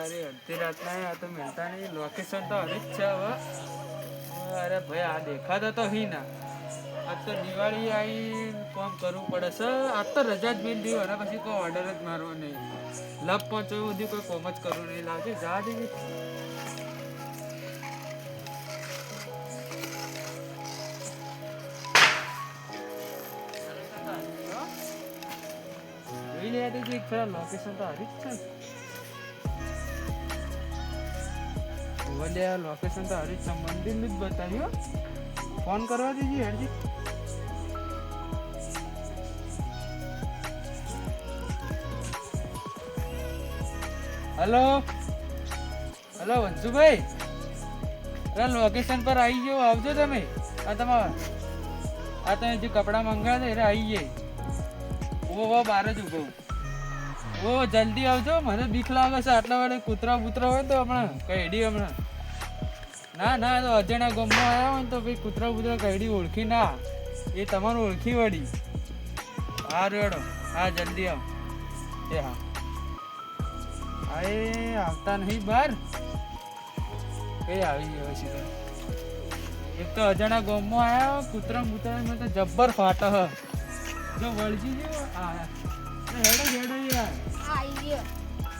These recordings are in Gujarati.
અરે અડધી રાતના આ તો મિલતા નહીં. લોકેશન તો હરી જ છે હવે. અરે ભાઈ આ દેખાતા તો હી ના. આજ તો દિવાળી આવી કામ કરવું પડે છે. આજ તો રજા જ મિલ દીધી અને પછી કોઈ ઓર્ડર જ મારવો નહીં. લપ પહોંચવું સુધી કોઈ કોમ જ કરવું નહીં. લાવજો જા દીધી. જોઈ લે દીધી ખરા લોકેશન તો હરી જ છે. બોલે લોકેશન તો હરી જ છે. મંદિરનું જ બતાવ્યું. ફોન કરવા દીધી હરજી. હેલો હેલો વંશુભાઈ, અરે લોકેશન પર આવી ગયો, આવજો તમે. આ તમે જે કપડાં મંગાવ્યા હતા એ આવી જાય. ઓ બાર જ ઉભો. ઓ જલ્દી આવજો, મને બીક લાગે છે. આટલા વાળે કૂતરા બૂતરા હોય તો હમણાં કઈડી હમણાં ના તો અજાણ્યા ગામમાં આવ્યા હોય ને તો ભાઈ કૂતરા બૂતરા કઈડી ઓળખી ના. એ તમારું ઓળખી વળી. હા રેડો, હા જલ્દી આવ. એ હા એ આવતા નહીં બહાર. કઈ આવી ગયો છે. એક તો અજાણ્યા ગામમાં આવ્યા કૂતરા બૂતરા તો જબ્બર ફાટ હ. જો વળજી જેવો હેડો યાર.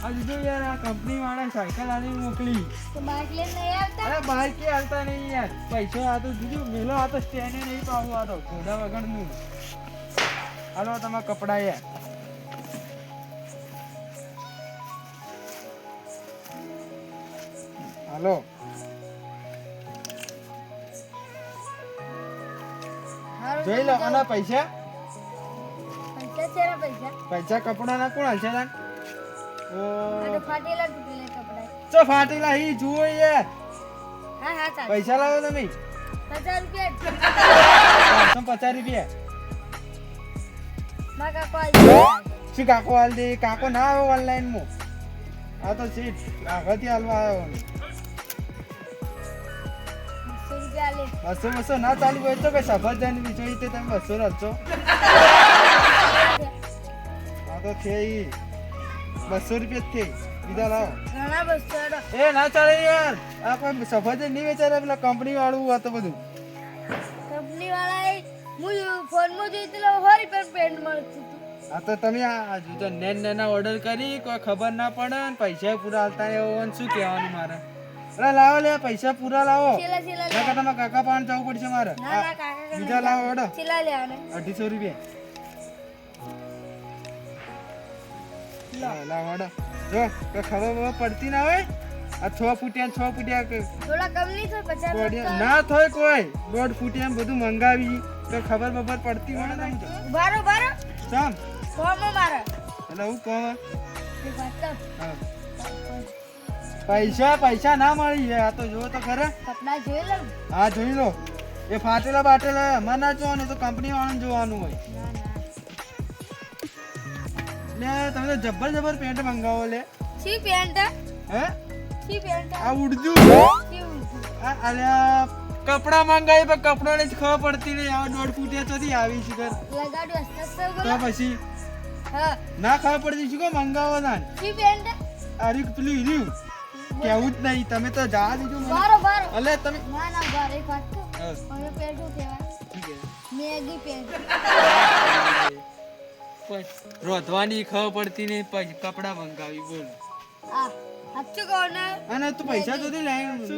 આજે જો યાર આ કંપની વાળા સાયકલ આની મોકલી. તો બાઇક લઈને નહીં આવતા? અરે બાઇક કે આવતા નહીં યાર. પૈસો આ તો દીધું મેલો. આ તો સ્ટેન્ડ નહીં પાવું. આ તો ઘોડા વગરનું. હાલો તમારા કપડા યાર. હાલો જોઈ લો. આના પૈસા પૈસા કપડાના કોણ હાલશે? ઓ ફાટેલા તૂટેલા કપડા. ચો ફાટેલા હી જુઓ યાર. હા પૈસા લાવો તમે. 50 રૂપિયા. 50 રૂપિયા. માં કાકો શું કાકો હાલ દે? કાકો ના આવ્યો ઓનલાઈન માં. આ તો સીટ આગળથી હાલવા આવ્યો. 200 ના ચાલુ હોય તો કઈ સફરજન જોઈ તે તમે 200 રાખજો. હા તો છે 200 રૂપિયા થઈ. બીજા લાવો. ઘણા 200. એ ના ચાલે યાર. આ કોઈ સફરજન નહીં વેચારે. પેલા કંપની વાળું આ તો બધું. કંપની વાળા હું ફોનમાં જોઈ તો 100 રૂપિયા પેન્ટ મળતું હતું. હા તો તમે આ જો નેના ઓર્ડર કરી કોઈ ખબર ના પડે ને પૈસા પૂરા હાલતા એવું શું કહેવાનું મારે? અરે લાવો લે પૈસા પૂરા લાવો. છેલ્લા તમારા કાકા પાન જવું પડશે મારે. ના કાકા બીજા લાવો ઓર્ડર. છેલ્લા લેવાના 250 રૂપિયા. લાવો ઓર્ડર. જો તો ખબર પડતી ના હોય. આ 6 ફૂટિયા થોડા કમ નહીં થાય 50 ના થાય કોઈ. 1.5 ફૂટિયા બધું મંગાવી તો ખબર પડતી હોય ને. બારો ચાલ કોમ મારા એટલે હું કહું એ પૈસા ના મળી. આ તો જો તો ખરા. કપડા જોઈ લો. હા જોઈ લો. એ ફાટેલા બાટેલા અમારે ના જોવાનું તો કંપની વાળાને જોવાનું હોય. લે તમે તો જબર પેન્ટ મંગાવો લે. સી પેન્ટ હે સી પેન્ટ આ ઉડજુ. કેવું કપડા મંગાવી પણ કપડાને જ ખબર પડતી નહીં. આ 1.5 ફૂટિયા ચોથી આવી છે ઘર. લગાડ્યો હસ્તા તો પછી હા ના ખબર પડતી શું કો મંગાવો ના. સી પેન્ટ અરે પેલું હીર્યું કેવું જ નહીં. તમે તો જા દીધું મને. બારો અલે તમે ના બાર એક વાત તો મને પેન્ટ શું કહેવાય? Maggi pant. રોધવાની ખબર પડતી નહીં. કપડા મંગાવી બોલ. આ સાચું કહો ને. અને તું પૈસા તો લાવી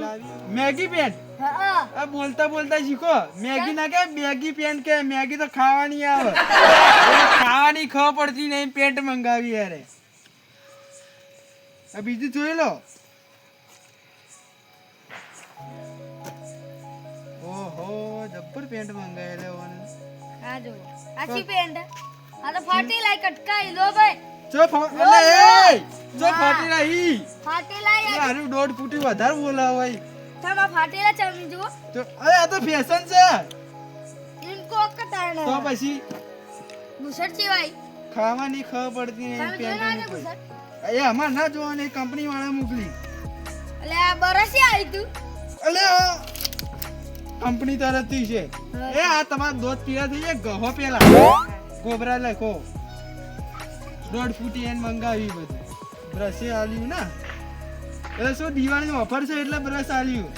મેગી પેન્ટ. હા આ બોલતા શીખો. મેગી ના કે મેગી પેન્ટ કે. મેગી તો ખાવાની આવે. ખાવાની ખબર પડતી નહીં. પેન્ટ મંગાવી યાર. આ બીજું જોઈ લો. ઓહો જબ્બર પેન્ટ મંગાવેલા. આ જો આ સી પેન્ટ આ તો ફાટી લાય કટકાઈ લો ભાઈ. જો ફાટી રહી. ફાટેલા યાર. આરું 1.5 ફૂટ વધારે બોલાવાય. તમા ફાટેલા ચમી જુઓ. તો અરે આ તો ફેશન છે. ઇનકો કટાણા તો પછી મુસર ચીવાઈ ખાવાની ખબર પડતી નહીં. તમે જોઈ ના મુસર એ અમાર ના જોવાની. કંપની વાળા મોકલી. એટલે આ બરસી આવી તું. અલે કંપની તરફથી છે. એ આ તમારા દોત પીડા થઈ જાય. ગહો પેલા ગોબરા લખો 1.5 ફૂટી એને મંગાવી બધું. બ્રશે આલ્યું ને એટલે શું દિવાળીની ઓફર છે એટલે બ્રશ આલ્યું.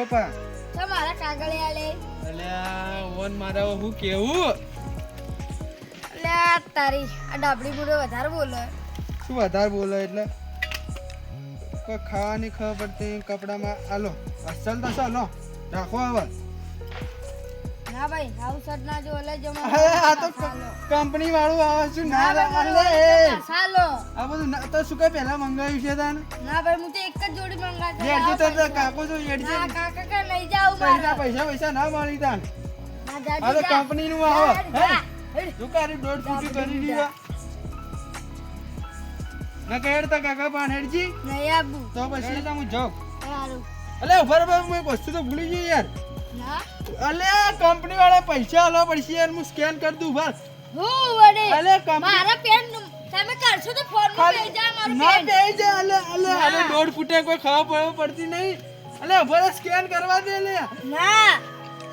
ઓ પા તો મારા કાગળિયા લે. અલ્યા ઓન મારા હું કેવું લે તારી આ ડાબડી મુડે વધારે બોલે. શું વધારે બોલો એટલે કોઈ ખાવાની ખબર પડતી કપડામાં આલો અસલ તો ચાલો રાખો હવે. ના ભાઈ આવું શર્ટ ના જો લે જો આ તો કંપની વાળું આવે શું ના લે ચાલો આ બધું તો શું કઈ પહેલા મંગાવ્યું છે તાને ના ભાઈ હું તો એક જ જોડી મંગાતો. એડજો તો કાકો જો એડજો ના કાકા કા નહીં જાવ પૈસા ના મળી તાન ના આ જાજી તો કંપની નું આવે હે તું કારી દોઢ ફૂટી કરી દીધા ના કહેડ તા કાકા પાણ હેડજી નહીં આબુ તો પછી તો હું જાઉં. સારું અલે ઉભર હું એક વસ્તુ તો ભૂલી ગઈ યાર. ના અલે કંપની વાળા પૈસા આલવા પડશે યાર હું સ્કેન કરી દઉં ઉભર. હું વડે અલે કંપની મારા પેન તમે કરશો તો ફોન માં લઈ જા મારું ના પેન. દે છે અલે દોઢ ફૂટે કોઈ ખાવા પડતી નહીં. અલે ઉભર સ્કેન કરવા દે લે ના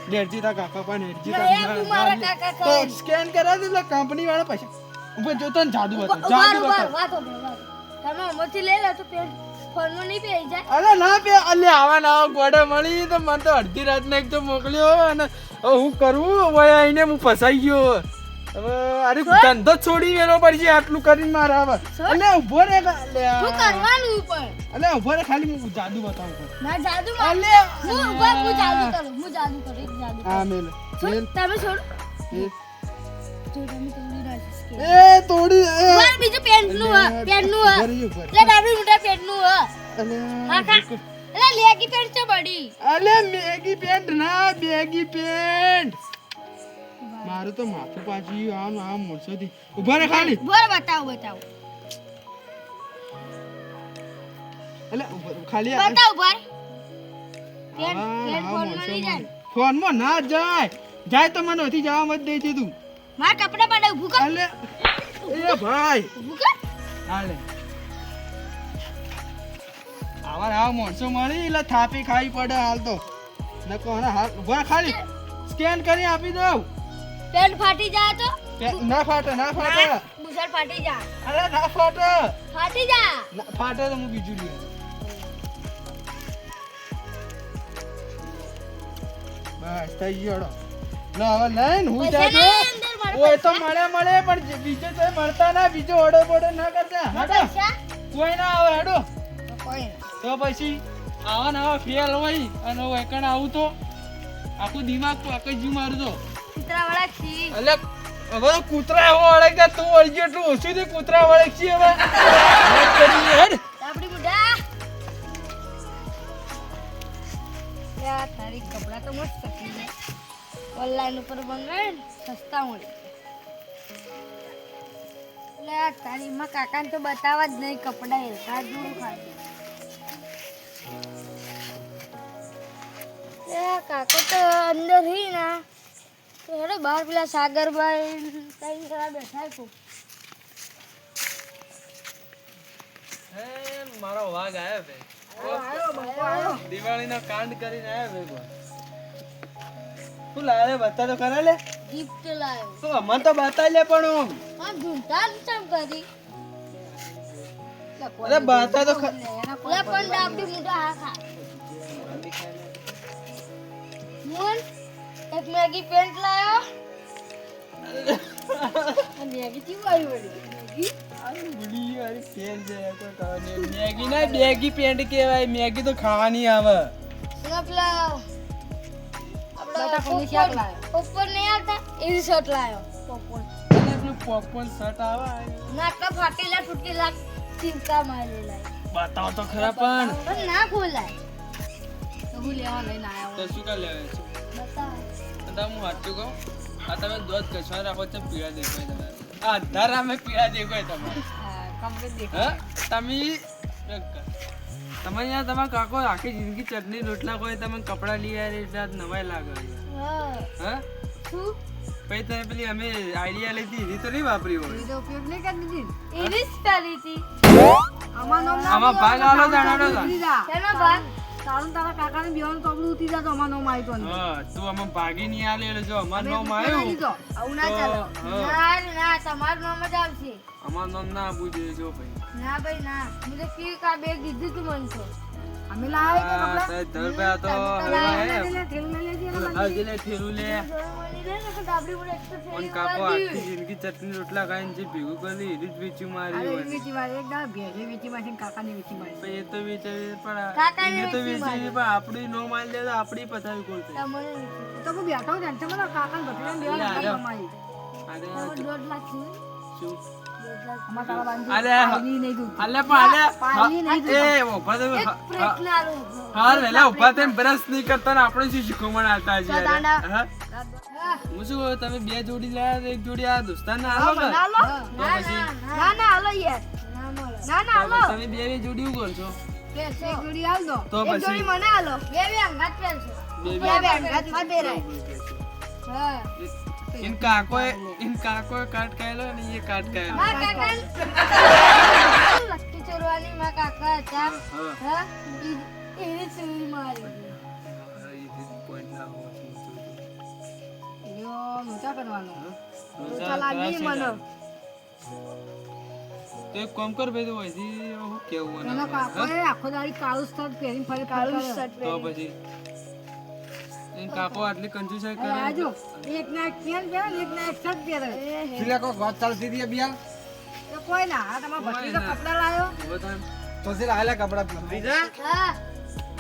ડેરજી તા કાકા પણ હેડજી નહીં આબુ મારા કાકા તો કઈ સ્કેન કરા દે એટલે કંપની વાળા પૈસા ઉભર જો તને જાદુ બતાવ ઉભા જાદુ ઉભા બતાવ. વાતો બોલો તમે અમરથી લઈ લો તો પેન ફોન માં નહીં પેઈ જાય. અલે ના બે અલે આવા ના ગોડે મળી તો મને તો અડધી રાત ને એક તો મોકલ્યો અને હવે હું કરવું હવે આઈને હું ફસાઈ ગયો. હવે અરે ધંધો છોડી વેલો પડશે આટલું કરીને મારે હવે. અલે ઉભો રે શું કરવાનું પણ અલે ઉભો રે ખાલી હું જાદુ બતાવું છું. ના જાદુ અલે હું ઉભા હું જાદુ કરું એક જાદુ હા મેલ મેલ તમે છોડો એ જો તમે તોડી નાખીશ કે તોડી ઉભા બીજું પેન નું પેન નું લે ડાબી મોટા પેન નું અલે હા કા લે લેગી પેન છે બડી અલે મેગી પેન્ટ ના બેગી પેન્ટ મારું તો માથું પાછી આમ મોરસોથી ઉભા રે ખાલી બોલ બતાવો અલે ઉભા ખાલી બતાવો બોલ પેન હા, પેન હા, ફોન માં મોરસો નહીં જાય ફોનમાં ના જાય તો મને નથી જવા મત દે છે તું. માર કપડા પાડે ઊભું કર અલે એ ભાઈ ઊભું કર હાલે આવા મોરસો મળી એટલે થાપી ખાવી પડે હાલ તો નકો ને હાલ ઉભા ખાલી સ્કેન કરી આપી દઉં. પેન ફાટી જાય તો ના ફાટે બુસર ફાટી જા અરે ના ફાટે ફાટી જા ના ફાટે તો હું બીજું લઈ બસ થઈ ગયો લો હવે લઈને હું પૈસા જાતો નહીં અંદર મારા ઓય તો મળે પણ બીજો તો મળતા ના બીજો ઓર્ડર બોર્ડર ના કરતા હેડો પૈસા કોઈ ના આવે હેડો કોઈ તો પછી આવા નવા ફેલ હોય અને વેકણ આવું તો આખું દિમાગ પાકે જ મારું તો કૂતરાવાળા છી એટલે હવે તો કૂતરા એવો વળગે તું વળગ્યો એટલું ઓછું થી કૂતરા વળગશી હવે વાત કરીએ હેડ આપડી બુડા યાર તારી કપડા તો મસ્ત છે ઓનલાઈન ઉપર મંગાવે સસ્તા મળે એટલે આ તારી માં કાકાને તો બતાવવા જ નહીં કપડા એ જોડું ખાલી કાકો તો અંદર હી ના તો હેડો બહાર પેલા સાગરભાઈ કઈ જરા બેઠા છે મારો વાઘ આવ્યો ભાઈ દિવાળીનો કાંડ કરીને આવ્યો ભાઈ શું લાવે બતા તો ખરા લે ગિફ્ટ લાવ્યો શું અમને તો બતાવી લે પણ આ ઢૂંઢા ચમ કરી અરે બતા તો લે પણ ડાબડી મુઢા હા ખા મોન એક મેગી પેન્ટ લાયો મેગી થી વાળી મેગી ના બેગી પેન્ટ કહેવાય મેગી તો ખાવાની આવે પેલા પોપકોર્ન નહીં આવતા એવી શર્ટ લાયો પોપકોર્ન શર્ટ આવે નાટલા ફાટેલા તૂટેલા ચિંતા મારેલા બતાવો તો ખરા પણ પણ ના ખોલાય તો હું લેવા લઈને તો આવ્યો શું કા લેવે છે બતાવ તો હું સાચું કહું આ તમે દૂધ કચવા રાખો તો પીળા દેખાય તમારે આ અધાર અમે પીળા દેખાય તમારે કમ્પ્લીટ હા તમે યાર તમારા કાકો આખી જિંદગી ચટણી રોટલા કોઈ તમે કપડા લઈ આવ્યા એટલે આજ નવાઈ લાગે હા શું પછી તમે પેલી અમે આઈડિયા લીધી એ તો નહીં વાપરી હોય એનો ઉપયોગ નહીં કરી દીધી એની જ કરી હતી આમાં ભાગ આલો જાણો શેનો ભાગ તારું તારા કાકાને બેવાનું તબલું ઉતી જા તો અમાર નો મારી તો હા તું આમાં ભાગી નહીં આલે એટલે જો અમાર નામ આવ્યું આવું ના ચાલે હા. ના તમારું નામ જ આવશે અમાર નામ ના આપવું જોઈએ જો ભાઈ ના ભાઈ ના મને ફી કા બે દીધું તું મને તો અમે લાવે કે કપડા તારે ધરપા તો હા જે લે થેલું લે ઓન કાપો આખી જિંદગી ચટણી રોટલા ખાઈને જે ભેગું કરી એ જ વેચ્યું મારી હોય. પણ એ તો વેચાય પણ કાકાને એને તો વેચી વેચી પણ આપણી નો માલ દે તો આપણી પથારી કોલ થાય શું અલે અલે પણ અલે એ ઉભા તો હાર વેલા ઉભા થઈને બ્રશ નહીં કરતા ને આપણે શું શીખવણ આલતા છે યાર? હા? હું શું કહું, તમે બે જોડી લાયા તો એક જોડી આ દોસ્તારને આલો કે? તમે બે જોડી શું કરશો? તો પછી ઇન કાકો કાટ કાયેલો ને એ કાટ કાયેલો. લક્કી ચોરવાની માં કાકા હતા હા. હા એને ચોરી મારી હા, એ જે point ના હોવો જોઈએ. મોટા કરવાનો રોજા લાગી કરાશે મને ને. તો એક કામ કર ભાઈ, તો અહીંથી હું કેવું મને એનો હા? કાકો આખો દાડી કાળું શર્ટ પહેરીને ફરી કાળું શર્ટ તો પછી એન કાકો આટલી કંજૂસાઈ કરે આજો એક ના એક પેન પહેરે ને એક ના એક શર્ટ પહેરે પેલા કોઈ વાત ચાલતી હતી બિયાલ તો કોઈ ના આ તમારા ભત્રીજો કપડા લાયો બધાને તો સે લાયેલા કપડા ભત્રીજા હા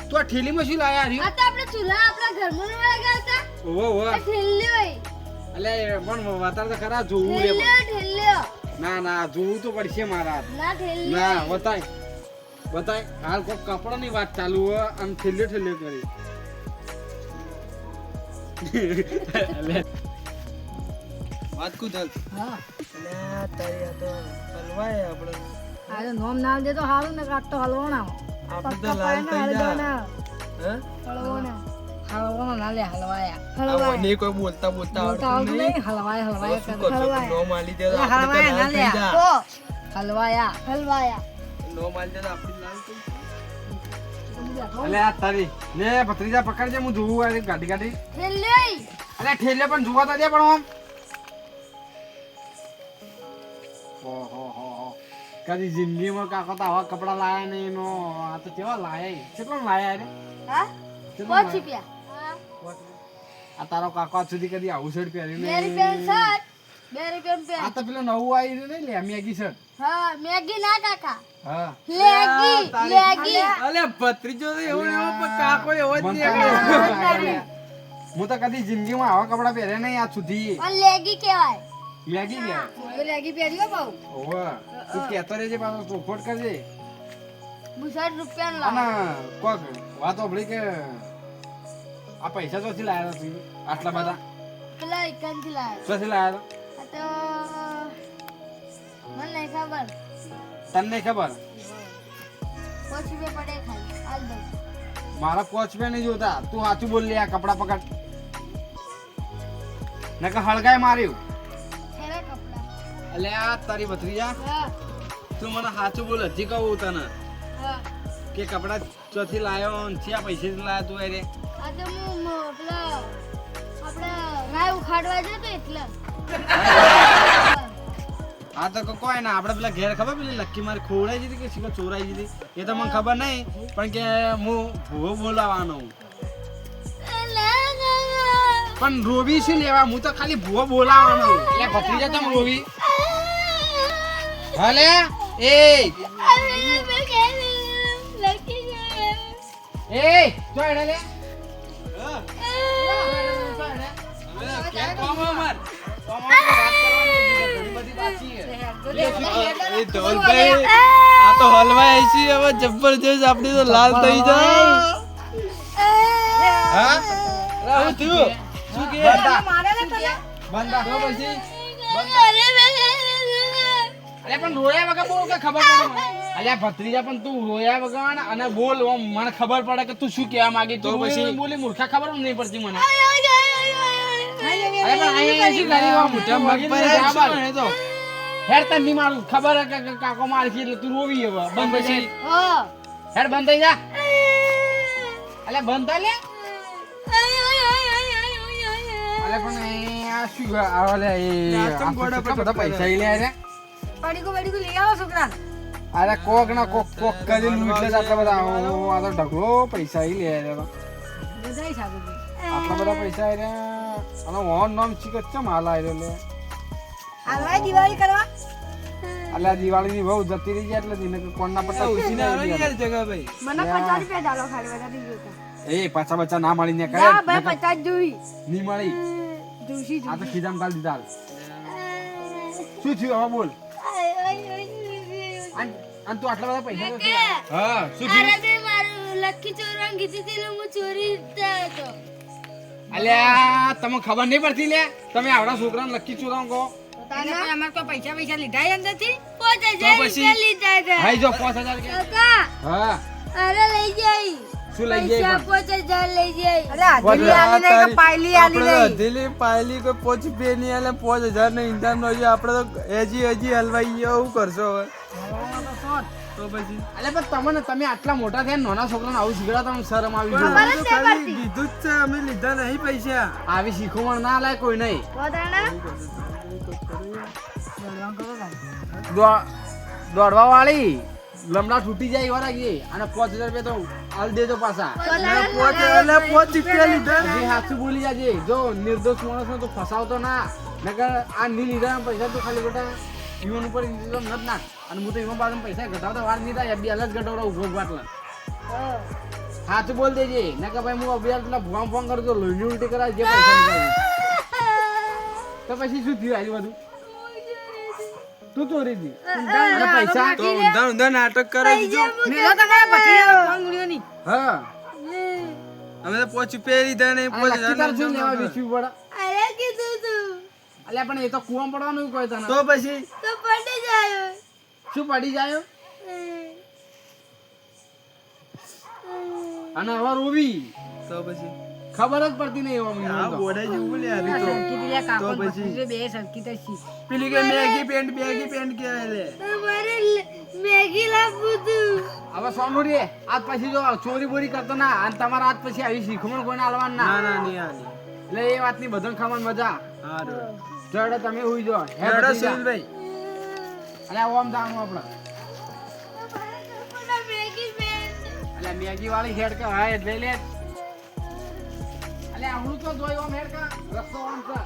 તું આ ઠેલીમાં શું લાયા આ રહ્યું તો આપણે ચૂલા આપણા ઘરમાં લગાવતા ઓહો ઓહો આ ઠેલ્લી હોય અલે પણ વાતાર તો ખરા જોવું રે ઠેલ્લ્યો ના ના જોવું તો પડશે મારા ના ઠેલ્લી ના બતાય હાલ કોઈ કપડાની વાત ચાલુ હોય અને ઠેલ્લે કરી વાત કુ ચાલ. હા અલ્યા તારી આ તો હલવાય આપણે. આ તો નોમ નામ દે તો હારું ને કાટ તો હલવાના આપણે તો લાલ થઈ જા. હે? હલવાના હલવાના ના લે હલવાયા આ મને કોઈ બોલતા આવડતું નહીં. હલવાયા હવે શું કરશો? નો માલી દે તો લે, આપણે તો લાલ થઈ જા. હલવાયા નો માલી દે તો આપણે લાલ થઈ જા. અલે આ તારી લે ભત્રીજા પકડજે હું જોવું આ ગાડી ઠેલ્લી અલે ઠેલે પણ જોવા તો દે પણ આમ ઓહો કદી જિંદગીમાં કાકો તો આવા કપડા લાયા નહીં એનો આ તો કેવા લાયા કેટલો લાયા રે હા કેટલો પાંચ લાયા? રૂપિયા આ તારો કાકો આજ સુધી કદી આવું શર્ટ પહેર્યું 2 રૂપિયાનું શર્ટ 2 રૂપિયાનું આ પેન્ટ તો પેલો નવું આવી રહ્યું નહીં લે મેગી શર્ટ હા મેગી ના કાકા હા લેગી અલે ભત્રીજો તો એવો ને એવો પણ કાકો એવો જ મન નહીં. હું તો કદી જિંદગીમાં આવા કપડા પહેર્યા નહીં આજ સુધી પણ લેગી કહેવાય મેગી ગયા લેગી પહેર્યો બહુ ઓવા તું કહેતો રહેજે પાછો ચોખવટ કરજે 60 રૂપિયાનું અને લાવ કોક વાત સાંભળી કે આ પૈસા ચોથી લાયા તું આટલા બધા પેલા એકાંતથી લાવ્યો ચોથી લાયા આ તો મને નહીં ખબર તને નહીં ખબર 5 રૂપિયા પડે ખાલી હાલ દઉં મારા પોચ પે નહીં જોતા તું સાચું બોલ લે આ કપડા પકડ નકર હળગાય માર્યું કેવા કપડા એટલે આ તારી ભત્રીજા હા તું મને સાચું બોલ હજી કહું તને હા કે કપડા ચોથી લાયો ને ક્યાં પૈસેથી લાયો તું અરે આ તો હું પેલા આપણે રાય ઉખાડવા જતો એટલે આ તો કોઈ ના આપણે પેલા ઘેર ખબર પેલી લક્કી મારી ખોવડાઈ જતી કે શીખો ચોરાઈ જતી એ તો મને ખબર નહીં પણ કે હું ભૂવો બોલાવાનો હું પણ રોવી શું લેવા હું તો ખાલી ભૂવો બોલાવાનો એટલે ભત્રીજા તમે રોવી હલે એ જો એડે લે ક્યાં કોમ અમાર? એ ધોલભાઈ આ તો હલવાય છે હવે જબરજસ્ત આપણી તો લાલ થઈ જાય. હા રાહુ થયું શું કે બંધા તો પછી અરે પણ રોયા વગર બોલ કે ખબર પડે મને અલ્યા ભત્રીજા પણ તું રોયા વગર અને બોલ ઓમ મને ખબર પડે કે તું શું કહેવા માંગી તો પછી બોલી મૂર્ખા ખબર નહીં પડતી મને અરે પણ અહીંયા શું કરી વા મોટા મગજ પર જાબાર તો હેડ તને ની મારું ખબર હે કે કાકો મારથી એટલે તું રોવી હવે બંધ પછી હા હેડ બંધ થઈ જા અલ્યા બંધ થા લે. અલ્યા પણ એ આ શું આ લે એ આ તો ગોડા પર બધા પૈસા ઈ લે રે. પડીકું લઈ આવો છોકરા. અરે કોક ના કોક કરી લૂંટ લે આટલા બધા. ઓ આ તો ઢગલો પૈસા ઈ લે રે. બધાય સાગરભાઈ. આટલા બધા પૈસા ઈ રે. અને ઓન નોમ ચીકત ચમ હાલ આયરો લે. હાલવાય દિવાળી કરવા. અલ્યા દિવાળી ની બહુ જતી રહી ગયા એટલે દિને કોણના પટ્ટા ઉસીને આવે ને યાર જગાભાઈ. મને 50 રૂપિયા ડાલો ખાલી બધાથી જોતા. એ પાછા બચ્ચા ના મળી ને કરે ના ભાઈ 50 જોઈ. ની મળી. જોશી આ તો ખીજામ કાલ દીધા હાલ. શું થયું હવે બોલ. અને તું આટલા બધા પૈસા તો હા શું થયું. અરે બે મારું લકી ચોરવાન કીધી હતી હું ચોરી હતો. અલ્યા તમને ખબર નહીં પડતી લે. તમે આવડા છોકરાને લકી ચોરાવ કહો. અમાર તો પૈસા લીધા અંદરથી. તો પછી લીધા છે. હાઈ જો 5000 કે કાકા હા અરે લઈ જઈ. શું લઈ જાય પણ? 5000 લઈ જઈ. આપણે અધેલી પાયલી કોઈ પોચ બે ની આલે 5000 નો ઇંધામ નો છે. આપણે તો હજી હલવાઈ ગયો એવું કરશો હવે તો પછી. અલ્યા પણ તમે આટલા મોટા થયા નાના છોકરાને આવું શીખડા તમને શરમ આવી પણ જોઈએ. અમે તો ખાલી લીધું જ છે, અમે લીધા નહીં પૈસા. આવી શીખવણ ના લાય કોઈ નહીં. દોડવા વાળી લમડા તૂટી જાય એવા લાગી અને 5000 રૂપિયા તો હાલ દેજો પાછા. પોચ રૂપિયા લીધા ને. હજી હાથું બોલી જાજે. જો નિર્દોષ માણસને તો ફસાવતો ના. નકર આ ની લીધા પૈસા તો ખાલી બેટા ઈવન ઉપર ઇન્તજામ નત નાખ. અને હું તો ઈવન બાદ પૈસા ઘટાવતા વાર નહીં થાય. બે અલગ ઘટાવડા ઉભો બાટલા હાથું બોલ દેજે. નકર ભાઈ હું અભિયાન પેલા ભોંગ ફોન કરતો લોહી ઉલટી કરાય જે પૈસા નીકળે. તો પછી શું થયું આજુ બધું તું ચોરી દી અને પૈસા તો ઊંધા નાટક કરે છે. હા અમે તો પોચ રૂપિયા લીધા ને અને લકી તાર શું લેવા વેચવું પડે. અરે કીધું તું અલ્યા પણ એ તો કુવામાં પડવાનું કોઈ તને. તો પછી તો પડી જાય. શું પડી જાય અને હવે રોવી તો પછી ખબર જ પડતી નહીં એવા મને આ તો. બોડા જેવું લે આવી તો પછી બે સરખી તસી. પેલી કે બેગી પેન્ટ કહેવાય લે. મારે મેગી લાવવું તું. હવે સોનું રે આજ પછી જો ચોરી બોરી કરતો ના અને તમારા આજ પછી આવી શીખમણ કોઈને આલવાનું ના. ના ના નહીં આલી. એટલે એ વાતની બધાને ખાવાની મજા. હારું જડે તમે હુઈ જો હે હેડો ભત્રીજા. સુનિલભાઈ. અલ્યા ઓમ દામ આપણે મેગી પેન્ટ. અલ્યા મેગી વાળી હેડ કે હા એટલે લે. અલ્યા આવડું તો જોઈ ઓમ હેડ કા રસ્તો ઓમ કર.